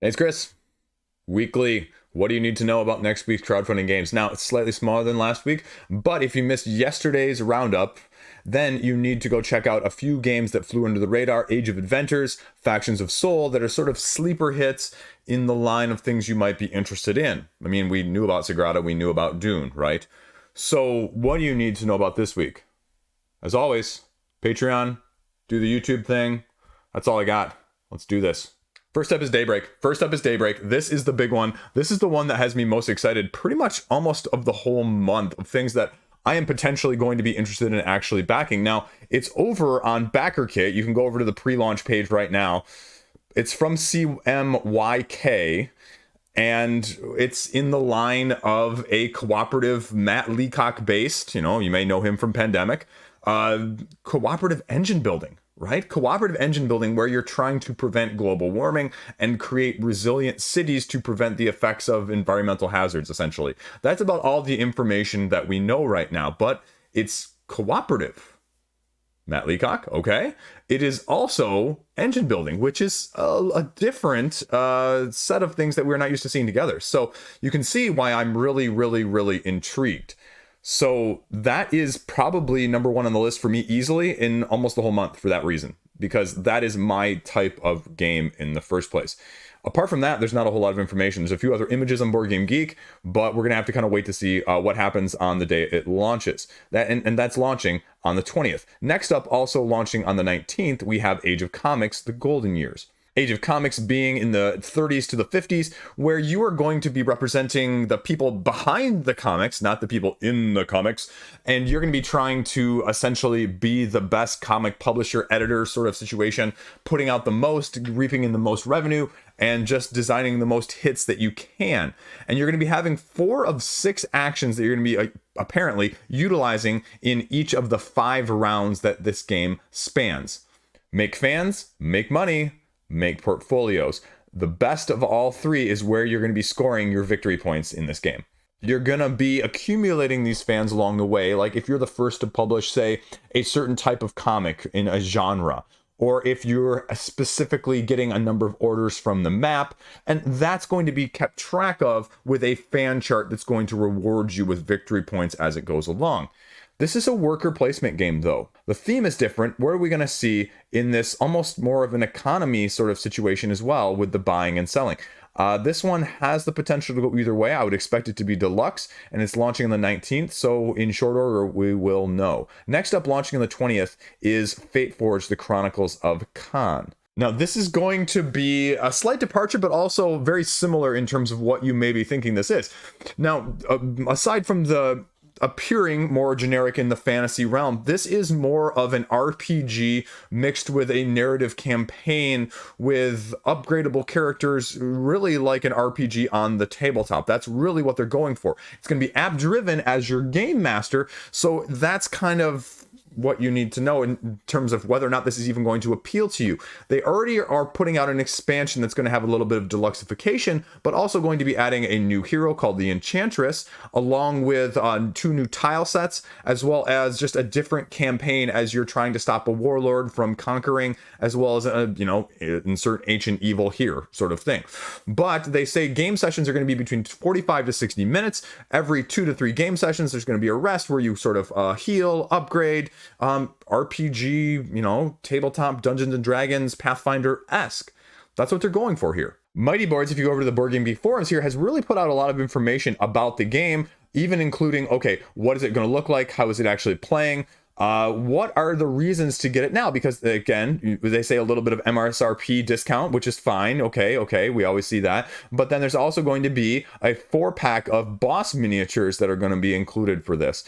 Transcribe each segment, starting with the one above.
Hey, it's Chris. Weekly. What do you need to know about next week's crowdfunding games? Now, it's slightly smaller than last week, but if you missed yesterday's roundup, then you need to go check out a few games that flew under the radar. Age of Adventures, Factions of Soul, that are sort of sleeper hits in the line of things you might be interested in. I mean, we knew about Sagrada, we knew about Dune, right? So what do you need to know about this week? As always, Patreon, do the YouTube thing. That's all I got. Let's do this. First up is Daybreak. This is the big one. This is the one that has me most excited pretty much almost of the whole month of things that I am potentially going to be interested in actually backing. Now, it's over on Backerkit. You can go over to the pre-launch page right now. It's from CMYK, and it's in the line of a cooperative Matt Leacock based, you may know him from Pandemic, cooperative engine building. Right? Cooperative engine building where you're trying to prevent global warming and create resilient cities to prevent the effects of environmental hazards, essentially. That's about all the information that we know right now, but it's cooperative. Matt Leacock, okay. It is also engine building, which is a different set of things that we're not used to seeing together. So you can see why I'm really intrigued. So that is probably number one on the list for me easily in almost the whole month for that reason, because that is my type of game in the first place. Apart from that, there's not a whole lot of information. There's a few other images on Board Game Geek, but we're going to have to kind of wait to see what happens on the day it launches. And that's launching on the 20th. Next up, also launching on the 19th, we have Age of Comics, The Golden Years. Age of Comics being in the 30s to the 50s, where you are going to be representing the people behind the comics, not the people in the comics, and you're going to be trying to essentially be the best comic publisher, editor sort of situation, putting out the most, reaping in the most revenue, and just designing the most hits that you can. And you're going to be having 4 of 6 actions that you're going to be apparently utilizing in each of the 5 rounds that this game spans. Make fans, make money, make portfolios. The best of all 3 is where you're going to be scoring your victory points in this game. You're going to be accumulating these fans along the way, like if you're the first to publish, say, a certain type of comic in a genre, or if you're specifically getting a number of orders from the map, and that's going to be kept track of with a fan chart that's going to reward you with victory points as it goes along. This is a worker placement game, though. The theme is different. What are we going to see in this almost more of an economy sort of situation as well with the buying and selling? This one has the potential to go either way. I would expect it to be deluxe, and it's launching on the 19th, so in short order, we will know. Next up, launching on the 20th, is Fateforge, The Chronicles of Kaan. Now, this is going to be a slight departure, but also very similar in terms of what you may be thinking this is. Now, aside from the appearing more generic in the fantasy realm, this is more of an RPG mixed with a narrative campaign with upgradable characters, really like an RPG on the tabletop. That's really what they're going for. It's going to be app driven as your game master, so that's kind of what you need to know in terms of whether or not this is even going to appeal to you. They already are putting out an expansion that's going to have a little bit of deluxification, but also going to be adding a new hero called the Enchantress, along with 2 new tile sets, as well as just a different campaign as you're trying to stop a warlord from conquering, as well as insert ancient evil here sort of thing. But they say game sessions are going to be between 45 to 60 minutes. Every 2 to 3 game sessions, there's going to be a rest where you sort of heal, upgrade, RPG, tabletop Dungeons and Dragons, Pathfinder-esque. That's what they're going for here. Mighty Boards, if you go over to the Board Game Geek forums here, has really put out a lot of information about the game, even including, okay, what is it going to look like? How is it actually playing? What are the reasons to get it now? Because again, they say a little bit of MSRP discount, which is fine. Okay, we always see that. But then there's also going to be a 4-pack of boss miniatures that are going to be included for this.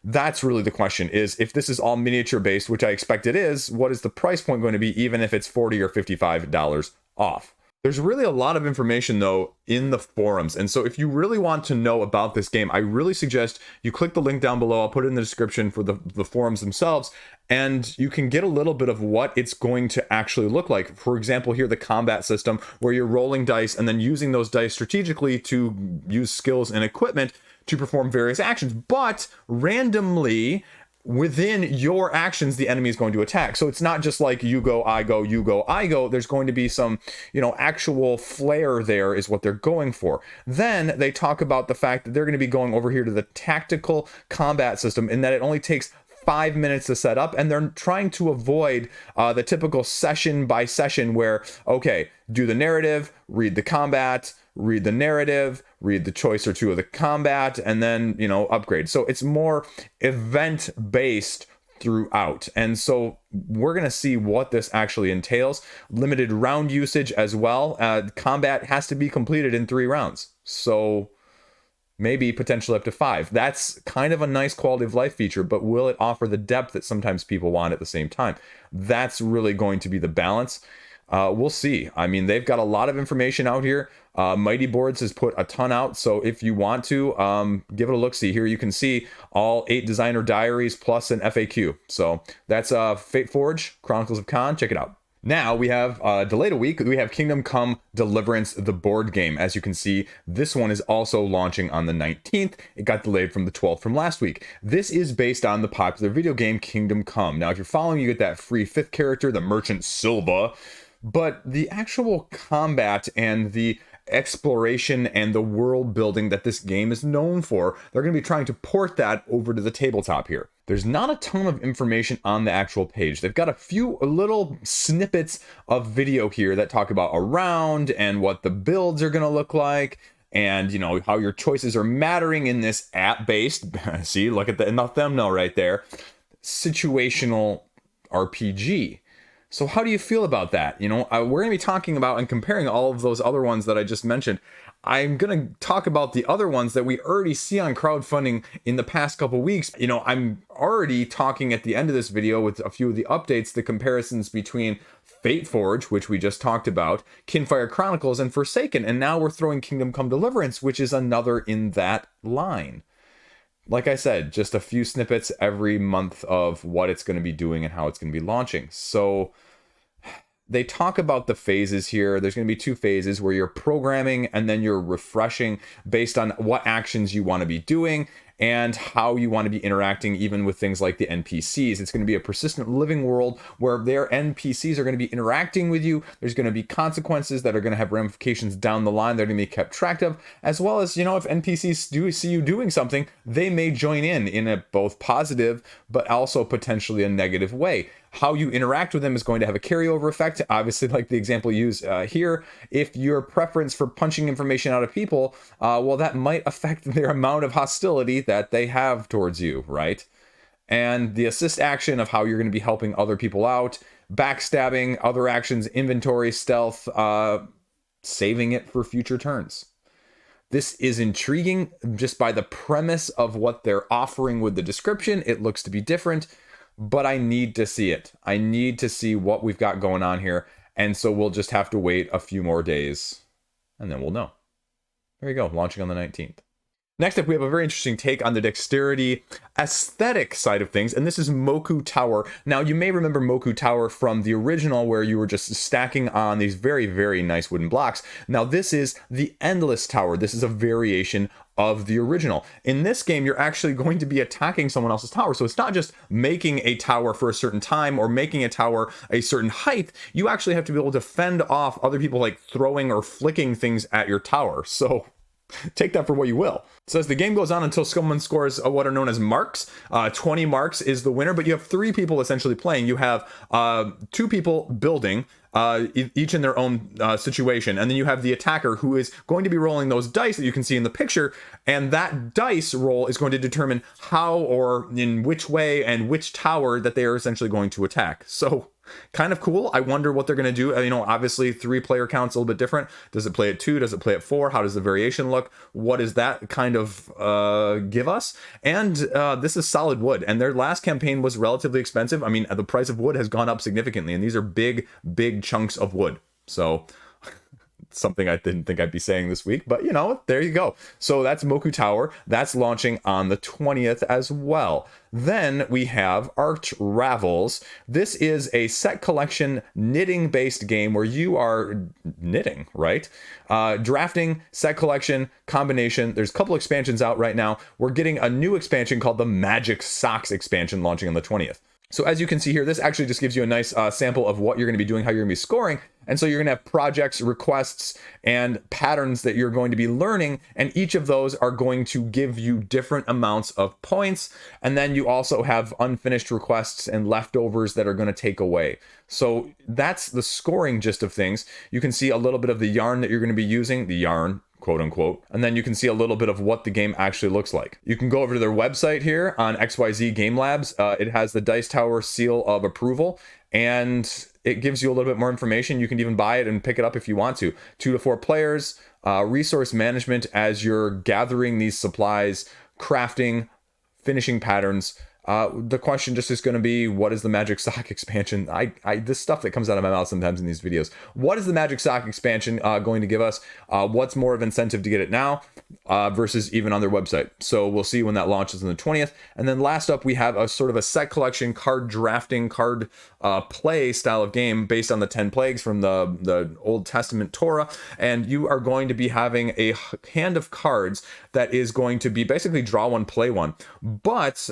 That's really the question, is if this is all miniature based, which I expect it is, what is the price point going to be, even if it's $40 or $55 off? There's really a lot of information, though, in the forums. And so if you really want to know about this game, I really suggest you click the link down below. I'll put it in the description for the forums themselves, and you can get a little bit of what it's going to actually look like. For example, here, the combat system, where you're rolling dice and then using those dice strategically to use skills and equipment to perform various actions, but randomly within your actions, the enemy is going to attack. So it's not just like you go, I go, you go, I go. There's going to be some, actual flair there is what they're going for. Then they talk about the fact that they're going to be going over here to the tactical combat system, in that it only takes 5 minutes to set up, and they're trying to avoid the typical session by session where, okay, do the narrative, read the combat, read the narrative, read the choice or two of the combat, and then, upgrade. So it's more event based throughout. And so we're going to see what this actually entails. Limited round usage as well. Combat has to be completed in 3 rounds. So maybe potentially up to 5. That's kind of a nice quality of life feature, but will it offer the depth that sometimes people want at the same time? That's really going to be the balance. We'll see. I mean, they've got a lot of information out here. Mighty Boards has put a ton out, so if you want to, give it a look-see. Here you can see all 8 designer diaries plus an FAQ. So that's Fateforge, Chronicles of Kaan. Check it out. Now we have delayed a week. We have Kingdom Come Deliverance, the board game. As you can see, this one is also launching on the 19th. It got delayed from the 12th from last week. This is based on the popular video game Kingdom Come. Now, if you're following, you get that free 5th character, the Merchant Silva. But the actual combat and the exploration and the world building that this game is known for, they're going to be trying to port that over to the tabletop here. There's not a ton of information on the actual page. They've got a few little snippets of video here that talk about a round and what the builds are going to look like, and how your choices are mattering in this app-based, see, look at the thumbnail right there, situational RPG. So how do you feel about that? We're going to be talking about and comparing all of those other ones that I just mentioned. I'm going to talk about the other ones that we already see on crowdfunding in the past couple weeks. I'm already talking at the end of this video with a few of the updates, the comparisons between Fateforge, which we just talked about, Kinfire Chronicles, and Forsaken. And now we're throwing Kingdom Come Deliverance, which is another in that line. Like I said, just a few snippets every month of what it's going to be doing and how it's going to be launching. So they talk about the phases here. There's going to be 2 phases where you're programming and then you're refreshing based on what actions you want to be doing and how you want to be interacting, even with things like the NPCs. It's going to be a persistent living world where their NPCs are going to be interacting with you. There's going to be consequences that are going to have ramifications down the line. They're going to be kept track of, as well as, if NPCs do see you doing something, they may join in a both positive, but also potentially a negative way. How you interact with them is going to have a carryover effect. Obviously, like the example used here, if your preference for punching information out of people, well, that might affect their amount of hostility that they have towards you, right? And the assist action of how you're going to be helping other people out, backstabbing, other actions, inventory, stealth, saving it for future turns. This is intriguing just by the premise of what they're offering with the description. It looks to be different, but I need to see it. I need to see what we've got going on here. And so we'll just have to wait a few more days and then we'll know. There you go, launching on the 19th. Next up, we have a very interesting take on the dexterity aesthetic side of things, and this is Moku Tower. Now, you may remember Moku Tower from the original, where you were just stacking on these very, very nice wooden blocks. Now, this is the Endless Tower. This is a variation of the original. In this game, you're actually going to be attacking someone else's tower. So it's not just making a tower for a certain time or making a tower a certain height. You actually have to be able to fend off other people like throwing or flicking things at your tower. So take that for what you will. So as the game goes on until someone scores what are known as marks, 20 marks is the winner, but you have 3 people essentially playing. You have 2 people building, each in their own situation, and then you have the attacker who is going to be rolling those dice that you can see in the picture, and that dice roll is going to determine how or in which way and which tower that they are essentially going to attack. So kind of cool. I wonder what they're going to do. Obviously 3-player count's a little bit different. Does it play at 2? Does it play at 4? How does the variation look? What does that kind of give us? And this is solid wood, and their last campaign was relatively expensive. I mean, the price of wood has gone up significantly, and these are big chunks of wood. So something I didn't think I'd be saying this week, but you know, there you go. So that's Moku Tower. That's launching on the 20th as well. Then we have ArchRavels. This is a set collection knitting based game where you are knitting, right? Drafting, set collection, combination. There's a couple expansions out right now. We're getting a new expansion called the Magic Socks expansion launching on the 20th. So as you can see here, this actually just gives you a nice sample of what you're going to be doing, how you're going to be scoring. And so you're going to have projects, requests, and patterns that you're going to be learning. And each of those are going to give you different amounts of points. And then you also have unfinished requests and leftovers that are going to take away. So that's the scoring gist of things. You can see a little bit of the yarn that you're going to be using, the yarn, quote unquote, and then you can see a little bit of what the game actually looks like. You can go over to their website here on XYZ Game Labs. It has the Dice Tower seal of approval, and it gives you a little bit more information. You can even buy it and pick it up if you want to. 2 to 4 players, resource management as you're gathering these supplies, crafting, finishing patterns. The question just is going to be, what is the Magic Sock expansion? This stuff that comes out of my mouth sometimes in these videos. What is the Magic Sock expansion going to give us? What's more of incentive to get it now versus even on their website? So we'll see when that launches on the 20th. And then last up, we have a sort of a set collection card drafting, card play style of game based on the 10 plagues from the Old Testament Torah. And you are going to be having a hand of cards that is going to be basically draw one, play one. But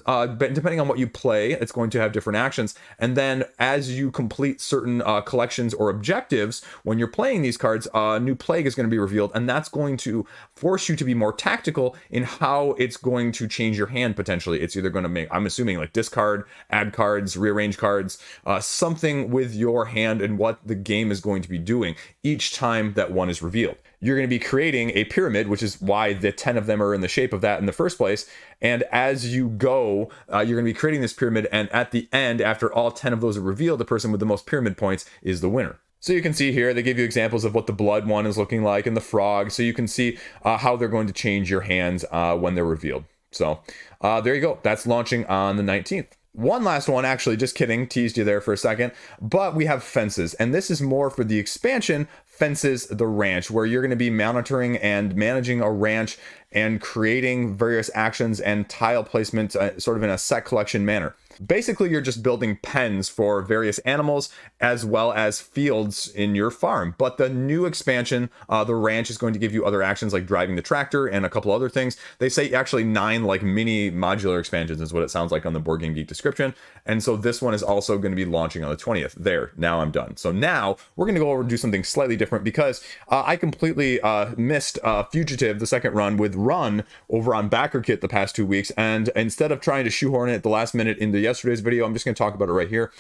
depending on what you play, it's going to have different actions. And then as you complete certain collections or objectives, when you're playing these cards, a new plague is going to be revealed. And that's going to force you to be more tactical in how it's going to change your hand potentially. It's either going to make, I'm assuming, like discard, add cards, rearrange cards, something with your hand and what the game is going to be doing each time that one is revealed. You're going to be creating a pyramid, which is why the 10 of them are in the shape of that in the first place. And as you go, you're going to be creating this pyramid. And at the end, after all 10 of those are revealed, the person with the most pyramid points is the winner. So you can see here, they give you examples of what the blood one is looking like and the frog. So you can see how they're going to change your hands when they're revealed. So there you go. That's launching on the 19th. One last one, actually, just kidding, teased you there for a second, but we have Fences, and this is more for the expansion, Fences the Ranch, where you're going to be monitoring and managing a ranch and creating various actions and tile placement sort of in a set collection manner. Basically, you're just building pens for various animals as well as fields in your farm. But the new expansion, the ranch, is going to give you other actions like driving the tractor and a couple other things. They say actually 9 like mini modular expansions is what it sounds like on the Board Game Geek description. And so this one is also going to be launching on the 20th. There, now I'm done. So now we're going to go over and do something slightly different because I completely missed Fugitive, the second run, with Run over on Backerkit the past 2 weeks. And instead of trying to shoehorn it at the last minute into yesterday's video, I'm just going to talk about it right here.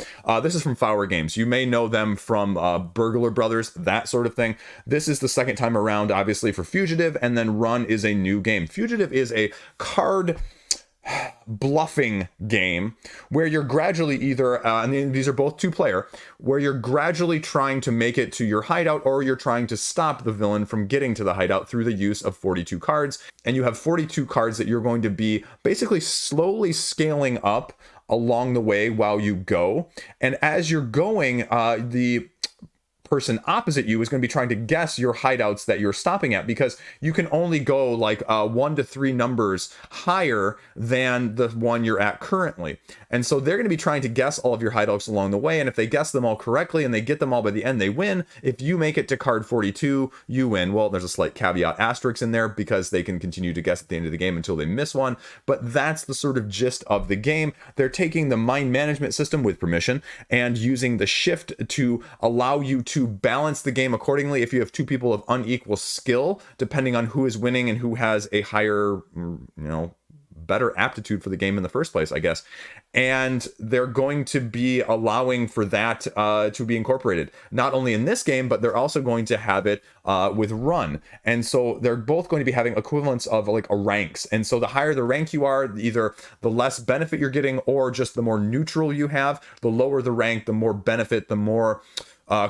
This is from Flower Games. You may know them from Burglar Brothers, that sort of thing. This is the second time around, obviously, for Fugitive, and then Run is a new game. Fugitive is a card bluffing game where you're gradually either and these are both 2-player, where you're gradually trying to make it to your hideout, or you're trying to stop the villain from getting to the hideout through the use of 42 cards. And you have 42 cards that you're going to be basically slowly scaling up along the way while you go. And as you're going, the person opposite you is going to be trying to guess your hideouts that you're stopping at, because you can only go like 1 to 3 numbers higher than the one you're at currently. And so they're going to be trying to guess all of your hideouts along the way. And if they guess them all correctly and they get them all by the end, they win. If you make it to card 42, you win. Well, there's a slight caveat asterisk in there because they can continue to guess at the end of the game until they miss one. But that's the sort of gist of the game. They're taking the mind management system with permission and using the shift to allow you to balance the game accordingly if you have 2 people of unequal skill, depending on who is winning and who has a higher, better aptitude for the game in the first place, I guess. And they're going to be allowing for that to be incorporated, not only in this game, but they're also going to have it with Run. And so they're both going to be having equivalents of like a ranks. And so the higher the rank you are, either the less benefit you're getting or just the more neutral you have. The lower the rank, the more benefit, the more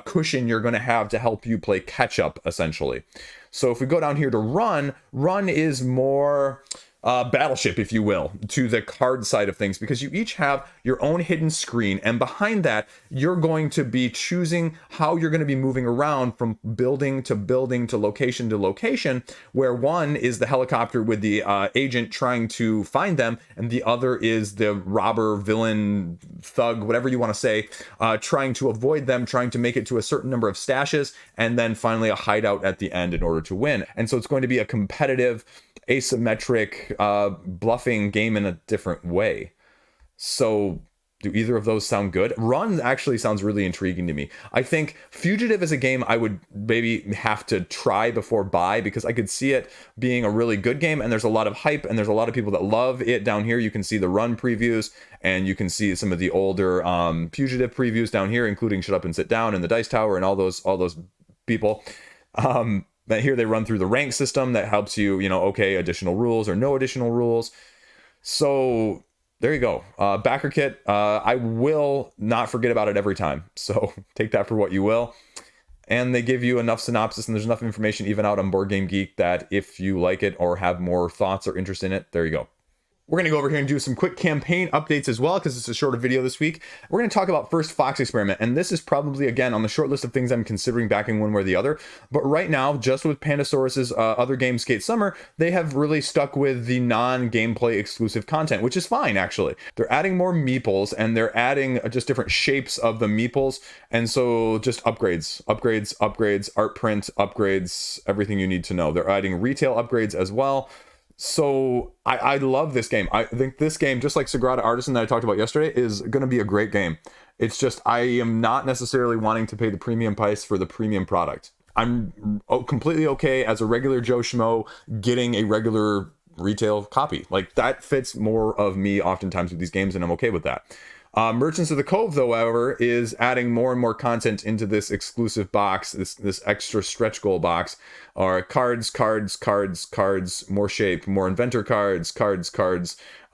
cushion you're going to have to help you play catch up, essentially. So if we go down here to Run is more battleship, if you will, to the card side of things, because you each have your own hidden screen, and behind that you're going to be choosing how you're going to be moving around from building to location, where one is the helicopter with the agent trying to find them, and the other is the robber, villain, thug, whatever you want to say, trying to avoid them, trying to make it to a certain number of stashes, and then finally a hideout at the end in order to win. And so it's going to be a competitive, asymmetric bluffing game in a different way. So do either of those sound good? Run actually sounds really intriguing to me. I think Fugitive is a game I would maybe have to try before buy, because I could see it being a really good game, and there's a lot of hype, and there's a lot of people that love it. Down here you can see the Run previews, and you can see some of the older Fugitive previews down here, including Shut Up and Sit Down and the Dice Tower and all those people. But here they run through the rank system that helps you, okay, additional rules or no additional rules. So there you go. Backerkit, I will not forget about it every time. So take that for what you will. And they give you enough synopsis, and there's enough information even out on Board Game Geek that if you like it or have more thoughts or interest in it, there you go. We're going to go over here and do some quick campaign updates as well, because it's a shorter video this week. We're going to talk about first Fox Experiment, and this is probably, again, on the short list of things I'm considering backing one way or the other. But right now, just with Pandasaurus's other game, Skate Summer, they have really stuck with the non-gameplay exclusive content, which is fine, actually. They're adding more meeples, and they're adding just different shapes of the meeples, and so just upgrades, art print upgrades, everything you need to know. They're adding retail upgrades as well. So I love this game. I think this game, just like Sagrada Artisan that I talked about yesterday, is going to be a great game. It's just I am not necessarily wanting to pay the premium price for the premium product. I'm completely okay as a regular Joe Schmo getting a regular retail copy. Like, that fits more of me oftentimes with these games, and I'm okay with that. Merchants of the Cove, though, however, is adding more and more content into this exclusive box, this extra stretch goal box, are cards, more shape, more inventor cards,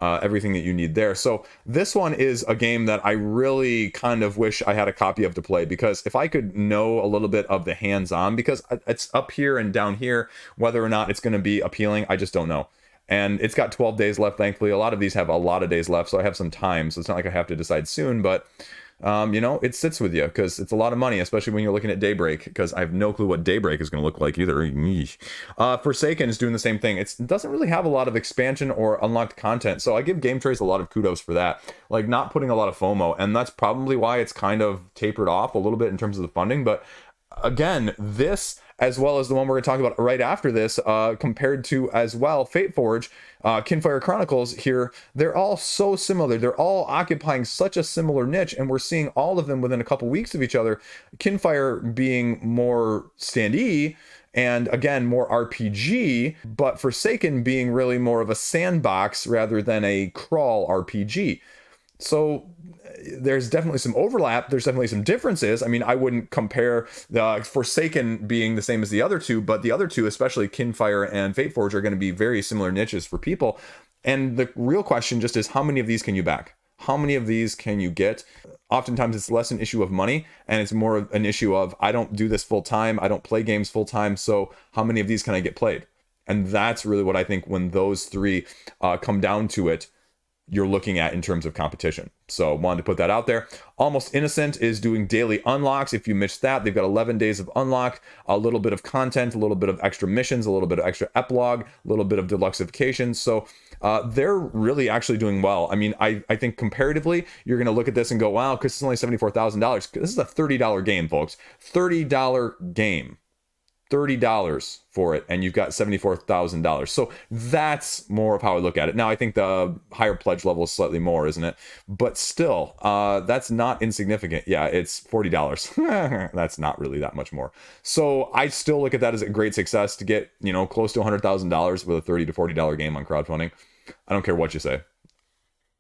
everything that you need there. So this one is a game that I really kind of wish I had a copy of to play, because if I could know a little bit of the hands-on, because it's up here and down here, whether or not it's going to be appealing, I just don't know. And it's got 12 days left, thankfully. A lot of these have a lot of days left, so I have some time. So it's not like I have to decide soon, but, it sits with you, because it's a lot of money, especially when you're looking at Daybreak, because I have no clue what Daybreak is going to look like either. Forsaken is doing the same thing. It doesn't really have a lot of expansion or unlocked content, so I give Game Trace a lot of kudos for that. Like, not putting a lot of FOMO, and that's probably why it's kind of tapered off a little bit in terms of the funding. But again, this, as well as the one we're going to talk about right after this, compared to as well Fateforge, Kinfire Chronicles here, they're all so similar. They're all occupying such a similar niche, and we're seeing all of them within a couple weeks of each other. Kinfire being more standee, and again, more RPG, but Forsaken being really more of a sandbox rather than a crawl RPG. So there's definitely some overlap. There's definitely some differences. I mean, I wouldn't compare the Forsaken being the same as the other two, but the other two, especially Kinfire and Fateforge, are going to be very similar niches for people. And the real question just is, how many of these can you back? How many of these can you get? Oftentimes it's less an issue of money, and it's more of an issue of, I don't do this full time. I don't play games full time. So how many of these can I get played? And that's really what I think, when those three come down to it, you're looking at in terms of competition. So wanted to put that out there. Almost Innocent is doing daily unlocks. If you missed that, they've got 11 days of unlock, a little bit of content, a little bit of extra missions, a little bit of extra epilogue, a little bit of deluxeification. So they're really actually doing well. I mean, I think comparatively, you're going to look at this and go, wow, because it's only $74,000. This is a $30 game, folks. $30 game. $30 for it, and you've got $74,000. So that's more of how I look at it. Now, I think the higher pledge level is slightly more, isn't it? But still, that's not insignificant. Yeah, it's $40. That's not really that much more. So I still look at that as a great success to get, close to $100,000 with a $30 to $40 game on crowdfunding. I don't care what you say.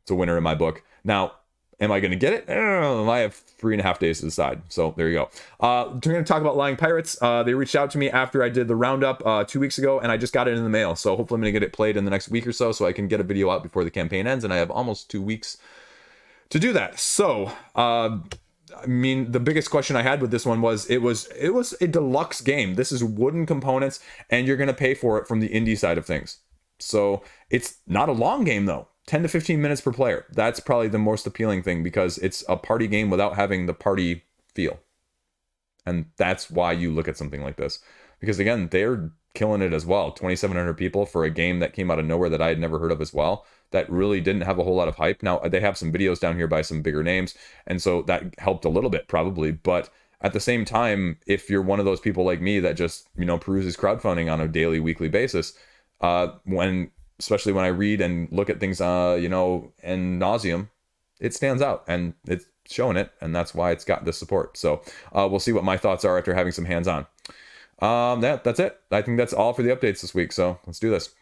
It's a winner in my book. Now, am I going to get it? I have 3.5 days to decide. So there you go. We're going to talk about Lying Pirates. They reached out to me after I did the roundup 2 weeks ago, and I just got it in the mail. So hopefully I'm going to get it played in the next week or so I can get a video out before the campaign ends, and I have almost 2 weeks to do that. So, the biggest question I had with this one was, it was a deluxe game. This is wooden components, and you're going to pay for it from the indie side of things. So it's not a long game though. 10 to 15 minutes per player. That's probably the most appealing thing because it's a party game without having the party feel. And that's why you look at something like this. Because again, they're killing it as well. 2,700 people for a game that came out of nowhere that I had never heard of as well. That really didn't have a whole lot of hype. Now, they have some videos down here by some bigger names. And so that helped a little bit probably. But at the same time, if you're one of those people like me that just, peruses crowdfunding on a daily, weekly basis, especially when I read and look at things, en nauseum, it stands out and it's showing it, and that's why it's got this support. So we'll see what my thoughts are after having some hands-on. That's it. I think that's all for the updates this week, so let's do this.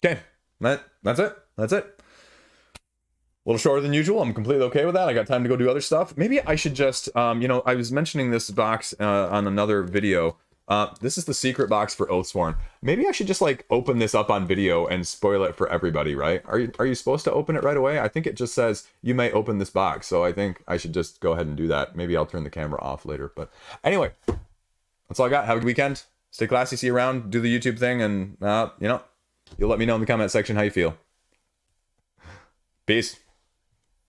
Okay, that's it. A little shorter than usual. I'm completely okay with that. I got time to go do other stuff. Maybe I should just, I was mentioning this box on another video. This is the secret box for Oathsworn. Maybe I should just open this up on video and spoil it for everybody, right? Are you supposed to open it right away? I think it just says you may open this box, so I think I should just go ahead and do that. Maybe I'll turn the camera off later, but anyway, that's all I got. Have a good weekend. Stay classy, see you around, do the YouTube thing, and you'll let me know in the comment section how you feel. Peace.